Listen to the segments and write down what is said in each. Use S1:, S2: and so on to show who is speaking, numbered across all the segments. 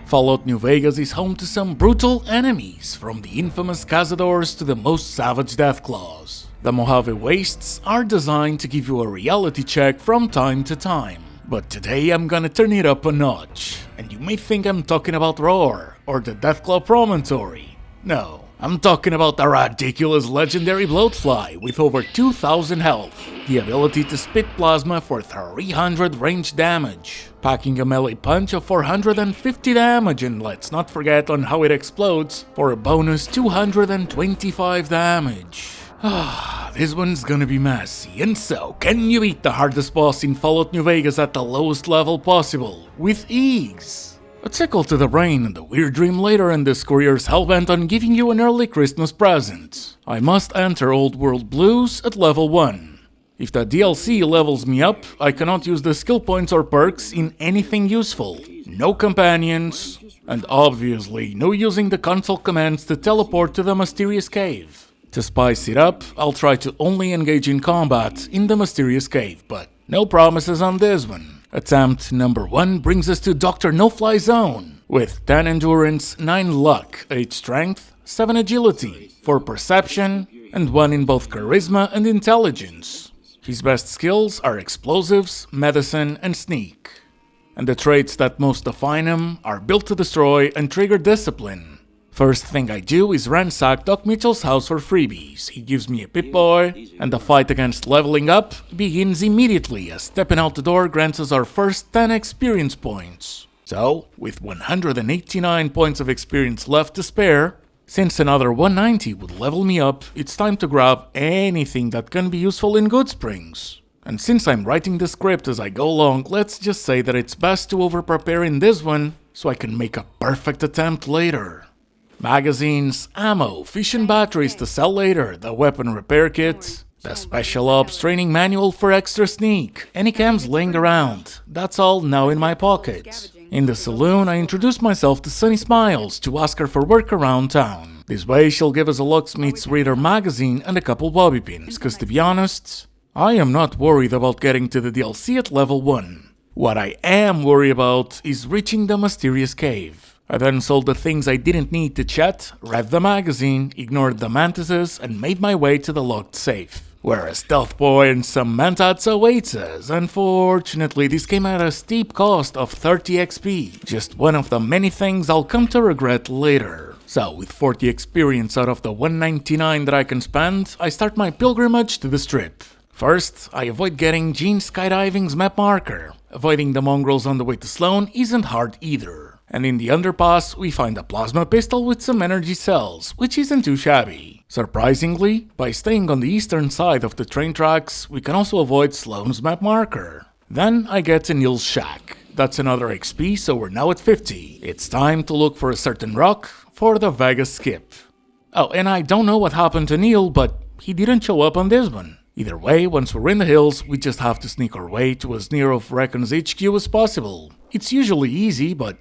S1: Fallout New Vegas is home to some brutal enemies, from the infamous Cazadors to the most savage Deathclaws. The Mojave Wastes are designed to give you a reality check from time to time. But today I'm gonna turn it up a notch, and you may think I'm talking about Roar or the Deathclaw Promontory. No, I'm talking about the ridiculous legendary Bloatfly with over 2000 health, the ability to spit plasma for 300 range damage, packing a melee punch of 450 damage, and let's not forget on how it explodes for a bonus 225 damage. This one's gonna be messy, and so, can you beat the hardest boss in Fallout New Vegas at the lowest level possible, with ease? A tickle to the brain and a weird dream later, and this courier's hellbent on giving you an early Christmas present. I must enter Old World Blues at level 1. If the DLC levels me up, I cannot use the skill points or perks in anything useful. No companions, and obviously no using the console commands to teleport to the mysterious cave. To spice it up, I'll try to only engage in combat in the mysterious cave, but no promises on this one. Attempt number 1 brings us to Dr. No-Fly Zone, with 10 endurance, 9 luck, 8 strength, 7 agility, 4 perception, and 1 in both charisma and intelligence. His best skills are explosives, medicine, and sneak. And the traits that most define him are built to destroy and trigger discipline. First thing I do is ransack Doc Mitchell's house for freebies. He gives me a Pip-Boy, and the fight against leveling up begins immediately as stepping out the door grants us our first 10 experience points. So, with 189 points of experience left to spare, since another 190 would level me up, it's time to grab anything that can be useful in Goodsprings. And since I'm writing the script as I go along, let's just say that it's best to over-prepare in this one so I can make a perfect attempt later. Magazines, ammo, fission batteries to sell later, the weapon repair kit, the special ops training manual for extra sneak, any cams laying around, that's all now in my pocket. In the saloon, I introduce myself to Sunny Smiles to ask her for work around town. This way she'll give us a Locksmith's Reader magazine and a couple bobby pins, cause to be honest, I am not worried about getting to the DLC at level 1. What I am worried about is reaching the mysterious cave. I then sold the things I didn't need to chat, read the magazine, ignored the mantises, and made my way to the locked safe, where a stealth boy and some mentats awaits us. Unfortunately, this came at a steep cost of 30 XP, just one of the many things I'll come to regret later. So, with 40 experience out of the 199 that I can spend, I start my pilgrimage to the strip. First, I avoid getting Gene Skydiving's map marker. Avoiding the mongrels on the way to Sloan isn't hard either. And in the underpass, we find a plasma pistol with some energy cells, which isn't too shabby. Surprisingly, by staying on the eastern side of the train tracks, we can also avoid Sloan's map marker. Then I get to Neil's shack. That's another XP, so we're now at 50. It's time to look for a certain rock for the Vegas skip. Oh, and I don't know what happened to Neil, but he didn't show up on this one. Either way, once we're in the hills, we just have to sneak our way to as near of Reckon's HQ as possible. It's usually easy, but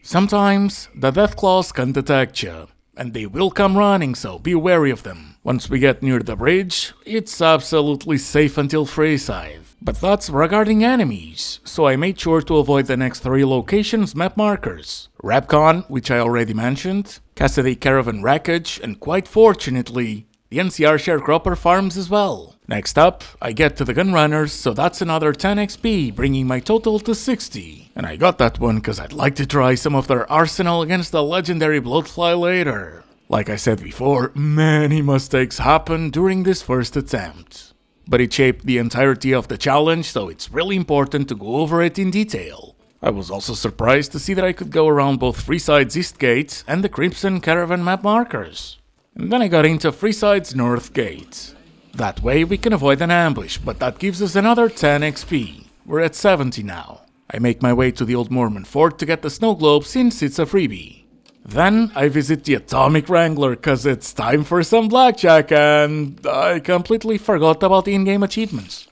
S1: sometimes the Deathclaws can detect you, and they will come running, so be wary of them. Once we get near the bridge, it's absolutely safe until Freeside. But that's regarding enemies, so I made sure to avoid the next 3 locations' map markers. Rapcon, which I already mentioned, Cassidy Caravan Wreckage, and quite fortunately, the NCR Sharecropper Farms as well. Next up, I get to the Gunrunners, so that's another 10 XP, bringing my total to 60. And I got that one because I'd like to try some of their arsenal against the legendary Bloatfly later. Like I said before, many mistakes happened during this first attempt. But it shaped the entirety of the challenge, so it's really important to go over it in detail. I was also surprised to see that I could go around both Freeside's East Gate and the Crimson Caravan map markers. And then I got into Freeside's North Gate. That way we can avoid an ambush, but that gives us another 10 XP. We're at 70 now. I make my way to the Old Mormon Fort to get the snow globe since it's a freebie. Then I visit the Atomic Wrangler cause it's time for some blackjack, and I completely forgot about the in-game achievements.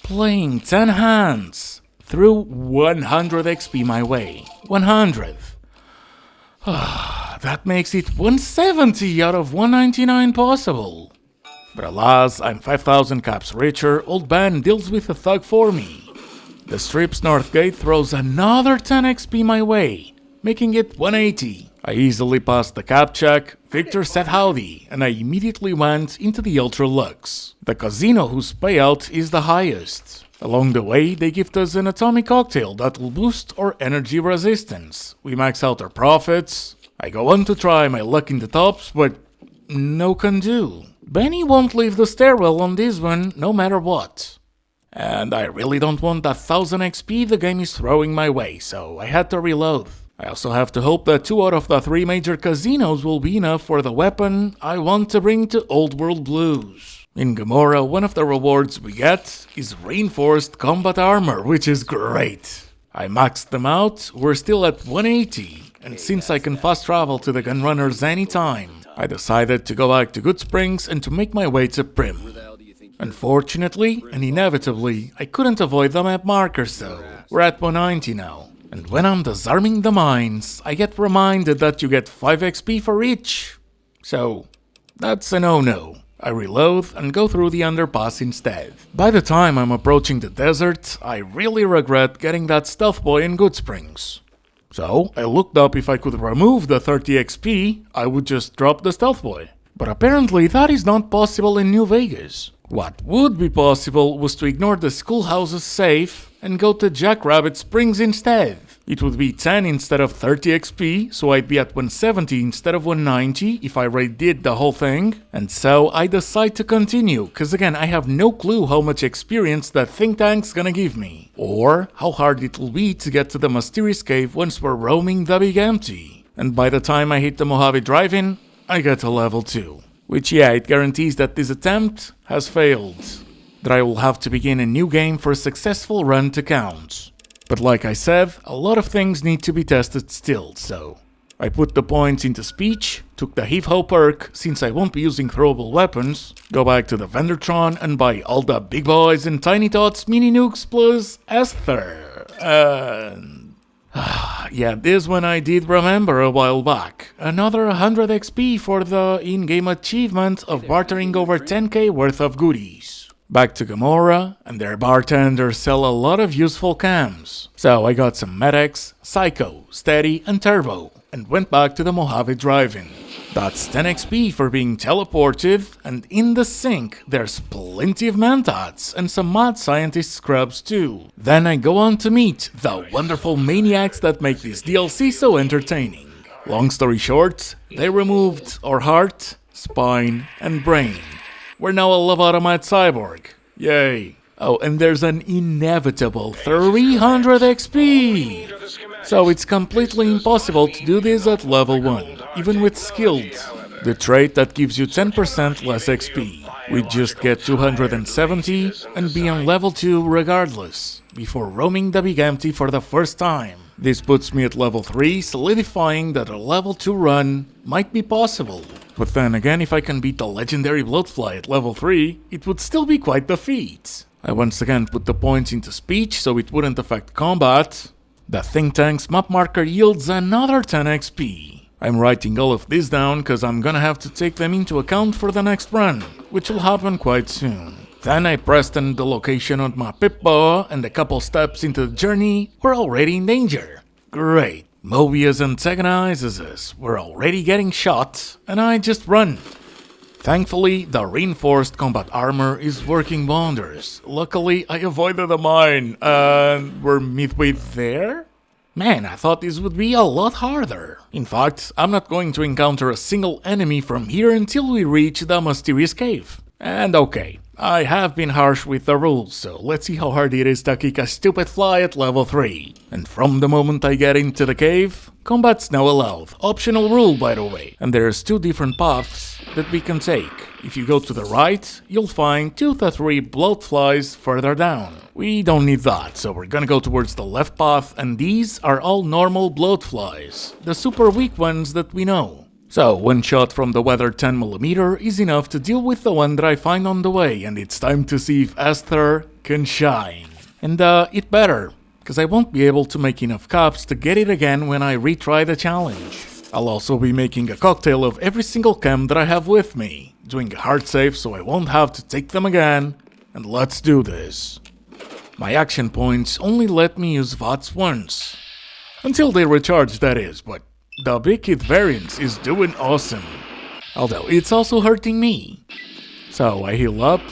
S1: Playing 10 hands through 100 XP my way. 100. That makes it 170 out of 199 possible. But alas, I'm 5,000 caps richer, Old Ben deals with a thug for me. The strip's north gate throws another 10 XP my way. making it 180. I easily passed the cap check, Victor said howdy, and I immediately went into the Ultra Lux, the casino whose payout is the highest. Along the way, they gift us an atomic cocktail that will boost our energy resistance. We max out our profits. I go on to try my luck in the tops, but no can do. Benny won't leave the stairwell on this one, no matter what. And I really don't want that 1000 XP the game is throwing my way, so I had to reload. I also have to hope that 2 out of the 3 major casinos will be enough for the weapon I want to bring to Old World Blues. In Gamebryo, one of the rewards we get is reinforced combat armor, which is great. I maxed them out, we're still at 180, and since I can fast travel to the gunrunners anytime, I decided to go back to Goodsprings and to make my way to Prim. Unfortunately, and inevitably, I couldn't avoid the map markers though. We're at 190 now. And when I'm disarming the mines, I get reminded that you get 5 XP for each. So, that's a no-no. I reload and go through the underpass instead. By the time I'm approaching the desert, I really regret getting that stealth boy in Goodsprings. So, I looked up if I could remove the 30 XP, I would just drop the stealth boy. But apparently that is not possible in New Vegas. What would be possible was to ignore the schoolhouse's safe and go to Jackrabbit Springs instead. It would be 10 instead of 30 XP, so I'd be at 170 instead of 190 if I redid the whole thing. And so I decide to continue, cause again I have no clue how much experience that think tank's gonna give me. Or how hard it'll be to get to the mysterious cave once we're roaming the Big Empty. And by the time I hit the Mojave Drive-In, I get to level 2. Which yeah, it guarantees that this attempt has failed. That I will have to begin a new game for a successful run to count. But like I said, a lot of things need to be tested still, so I put the points into speech, took the Heave-Ho perk since I won't be using throwable weapons, go back to the Vendortron and buy all the Big Boys and Tiny Tots mini nukes plus Esther. Yeah, this one I did remember a while back. Another 100 XP for the in-game achievement of bartering over 10k worth of goodies. Back to Gamebryo, and their bartenders sell a lot of useful cams. So I got some Med-X, Psycho, Steady, and Turbo, and went back to the Mojave Drive-In. That's 10 XP for being teleported, and in the sink there's plenty of mentats and some mad scientist scrubs too. Then I go on to meet the wonderful maniacs that make this DLC so entertaining. Long story short, they removed our heart, spine, and brain. We're now a lobotomized cyborg. Yay. Oh, and there's an inevitable 300 XP! So it's completely impossible to do this at level 1, even with skilled. The trait that gives you 10% less XP. We just get 270 and be on level 2 regardless, before roaming the Big Empty for the first time. This puts me at level 3, solidifying that a level 2 run might be possible. But then again, if I can beat the legendary Bloatfly at level 3, it would still be quite the feat. I once again put the points into speech so it wouldn't affect combat. The think tank's map marker yields another 10 XP. I'm writing all of this down cause I'm gonna have to take them into account for the next run, which will happen quite soon. Then I pressed in the location on my Pip-Boa, and a couple steps into the journey, we're already in danger. Great. Mobius antagonizes us, we're already getting shot, and I just run. Thankfully, the reinforced combat armor is working wonders. Luckily, I avoided a mine, and we're midway there? Man, I thought this would be a lot harder. In fact, I'm not going to encounter a single enemy from here until we reach the mysterious cave. And okay, I have been harsh with the rules, so let's see how hard it is to kick a stupid fly at level 3. And from the moment I get into the cave, combat's now allowed. Optional rule, by the way. And there's 2 different paths that we can take. If you go to the right, you'll find 2 to 3 bloatflies further down. We don't need that, so we're gonna go towards the left path, and these are all normal bloatflies, the super weak ones that we know. So, one shot from the weathered 10mm is enough to deal with the one that I find on the way, and it's time to see if Esther can shine. And it better, because I won't be able to make enough cups to get it again when I retry the challenge. I'll also be making a cocktail of every single chem that I have with me, doing a hard save so I won't have to take them again, and let's do this. My action points only let me use VOTS once. Until they recharge, that is, but the Big Kid variant is doing awesome. Although it's also hurting me. So I heal up,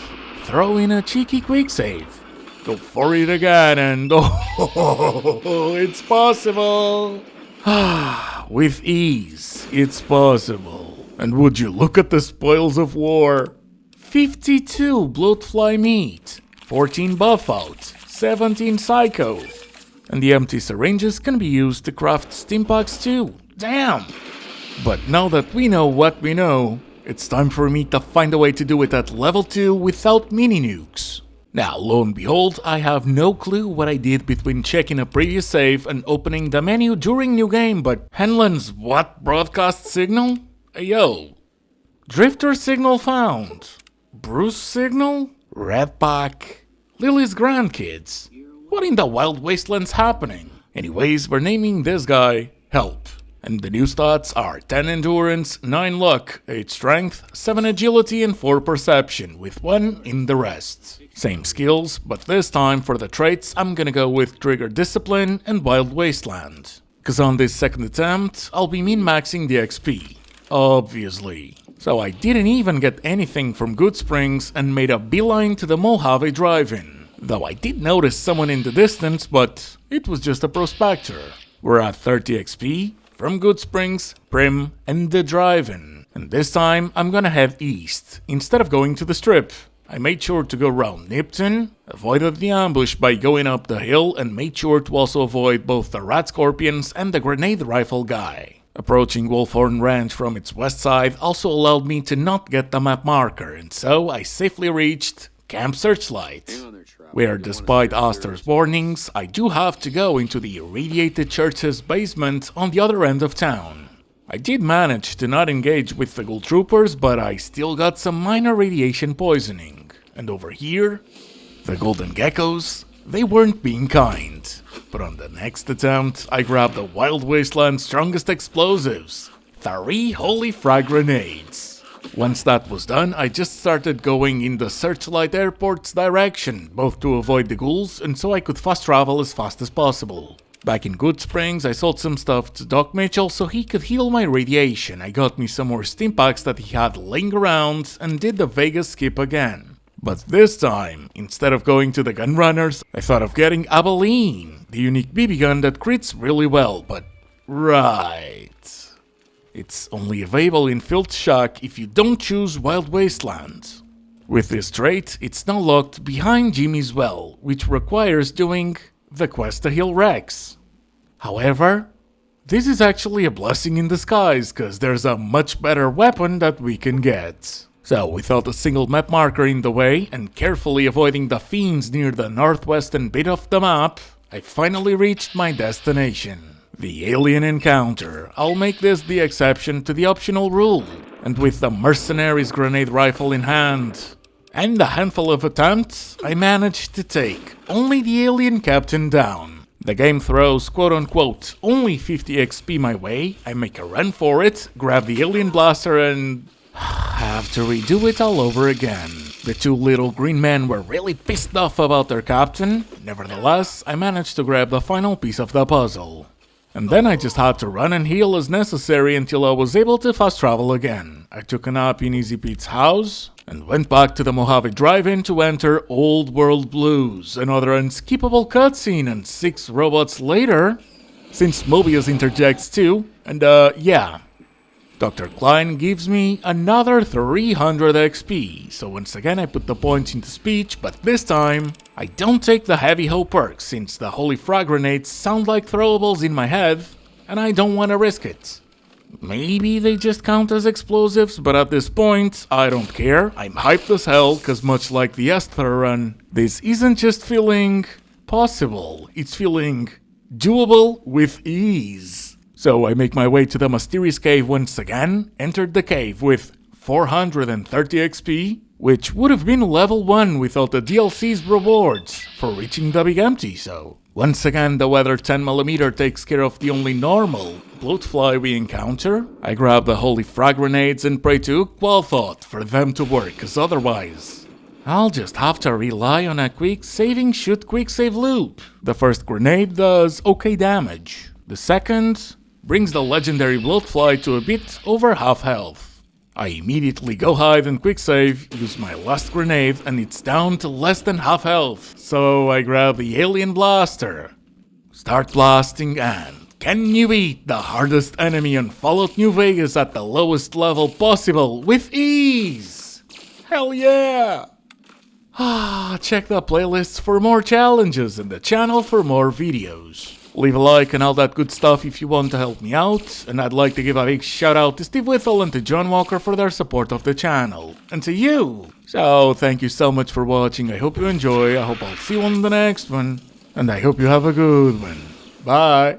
S1: throw in a cheeky quick save, go for it again, and oh, it's possible. With ease, it's possible. And would you look at the spoils of war? 52 Bloatfly meat, 14 buff out, 17 psycho. And the empty syringes can be used to craft stimpaks too. Damn! But now that we know what we know, it's time for me to find a way to do it at level 2 without mini nukes. Now, lo and behold, I have no clue what I did between checking a previous save and opening the menu during new game, but Henlon's what broadcast signal? Yo. Drifter signal found. Bruce signal? Redback. Lily's grandkids. What in the wild wasteland's happening? Anyways, we're naming this guy Help. And the new stats are 10 endurance, 9 luck, 8 strength, 7 agility and 4 perception, with 1 in the rest. Same skills, but this time for the traits I'm gonna go with Trigger Discipline and Wild Wasteland. Cause on this second attempt, I'll be min-maxing the XP. Obviously. So I didn't even get anything from Goodsprings and made a beeline to the Mojave Drive-In. Though I did notice someone in the distance, but it was just a prospector. We're at 30 XP. From Goodsprings, Prim, and the Drive-In. And this time, I'm gonna head east, instead of going to the Strip. I made sure to go round Nipton, avoided the ambush by going up the hill, and made sure to also avoid both the Rat Scorpions and the Grenade Rifle guy. Approaching Wolfhorn Ranch from its west side also allowed me to not get the map marker, and so I safely reached Camp Searchlight, where despite Oster's warnings, I do have to go into the irradiated church's basement on the other end of town. I did manage to not engage with the ghoul troopers, but I still got some minor radiation poisoning. And over here, the golden geckos, they weren't being kind. But on the next attempt, I grabbed the Wild Wasteland's strongest explosives, 3 holy frag grenades. Once that was done, I just started going in the Searchlight Airport's direction, both to avoid the ghouls and so I could fast travel as fast as possible. Back in Goodsprings, I sold some stuff to Doc Mitchell so he could heal my radiation. I got me some more stimpaks that he had laying around and did the Vegas skip again. But this time, instead of going to the Gunrunners, I thought of getting Abilene, the unique BB gun that crits really well, but right. It's only available in Filth Shack if you don't choose Wild Wasteland. With this trait, it's now locked behind Jimmy's Well, which requires doing the quest to heal Rex. However, this is actually a blessing in disguise, cause there's a much better weapon that we can get. So, without a single map marker in the way, and carefully avoiding the fiends near the northwestern bit of the map, I finally reached my destination. The alien encounter. I'll make this the exception to the optional rule. And with the mercenary's grenade rifle in hand, and a handful of attempts, I managed to take only the alien captain down. The game throws quote-unquote only 50 XP my way, I make a run for it, grab the alien blaster and have to redo it all over again. The 2 little green men were really pissed off about their captain. Nevertheless, I managed to grab the final piece of the puzzle. And then I just had to run and heal as necessary until I was able to fast travel again. I took a nap in Easy Pete's house, and went back to the Mojave Drive-In to enter Old World Blues, another unskippable cutscene, and 6 robots later, since Mobius interjects too, and yeah. Dr. Klein gives me another 300 XP, so once again I put the points into speech, but this time, I don't take the heavy hoe perk since the holy frag grenades sound like throwables in my head, and I don't want to risk it. Maybe they just count as explosives, but at this point, I don't care. I'm hyped as hell, cause much like the Esthra run, this isn't just feeling possible, it's feeling doable with ease. So I make my way to the mysterious cave once again, entered the cave with 430 XP, which would have been level 1 without the DLC's rewards for reaching the Big Empty, so once again the Weather 10mm takes care of the only normal Bloatfly we encounter. I grab the holy frag grenades and pray to Qualthought for them to work, cause otherwise I'll just have to rely on a quick saving shoot quick save loop. The first grenade does okay damage. The second brings the legendary Bloatfly to a bit over half health. I immediately go hide and quick save, use my last grenade, and it's down to less than half health, so I grab the alien blaster. Start blasting, and can you beat the hardest enemy on Fallout New Vegas at the lowest level possible with ease? Hell yeah! Check the playlists for more challenges and the channel for more videos. Leave a like and all that good stuff if you want to help me out, and I'd like to give a big shout out to Steve Whittle and to John Walker for their support of the channel, and to you! So thank you so much for watching, I hope you enjoy, I hope I'll see you on the next one, and I hope you have a good one. Bye!